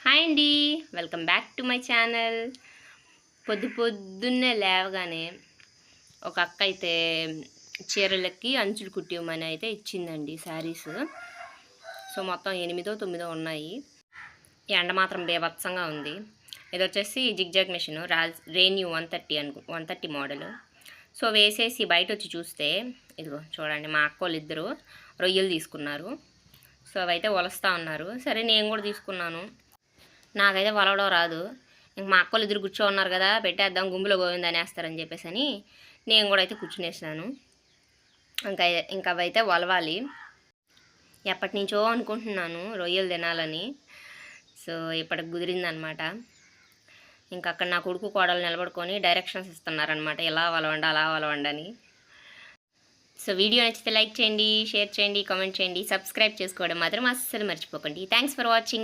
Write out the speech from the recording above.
Hi అండి, welcome back to my channel. పొద్దున్నే లేవగానే ఒక అక్క అయితే చీరలకి అంచులు కుట్టివ్వమని అయితే ఇచ్చిందండి శారీస్. సో మొత్తం 8-9 ఉన్నాయి. ఎండ మాత్రం బీభత్సంగా ఉంది. ఇది వచ్చేసి zigzag machine renew 130 model. So వేసేసి బయట వచ్చి చూస్తే ఇదిగో చూడండి, మా అక్క వాళ్ళు ఇద్దరు రొయ్యలు తీసుకున్నారు. సో అవైతే వలుస్తూ ఉన్నారు. సరే నేను కూడా తీసుకున్నాను. నాకైతే వలవడం రాదు. ఇంక మా అక్కలు ఇద్దరు కూర్చో ఉన్నారు కదా, పెట్టేద్దాం గుంపులో గోవింద అనేస్తారని చెప్పేసి అని నేను కూడా అయితే కూర్చునేసాను. ఇంకా అవైతే వలవాలి. ఎప్పటి నుంచో అనుకుంటున్నాను రొయ్యలు తినాలని. సో ఇప్పటికి కుదిరిందనమాట. ఇంకా అక్కడ నా కొడుకు కోడలు నిలబడుకొని డైరెక్షన్స్ ఇస్తున్నారనమాట, ఇలా వలవండి అలా వలవండి అని. సో వీడియో నచ్చితే లైక్ చేయండి, షేర్ చేయండి, కామెంట్ చేయండి, సబ్స్క్రైబ్ చేసుకోవడం మాత్రం అస్సలు మర్చిపోకండి. Thanks for watching.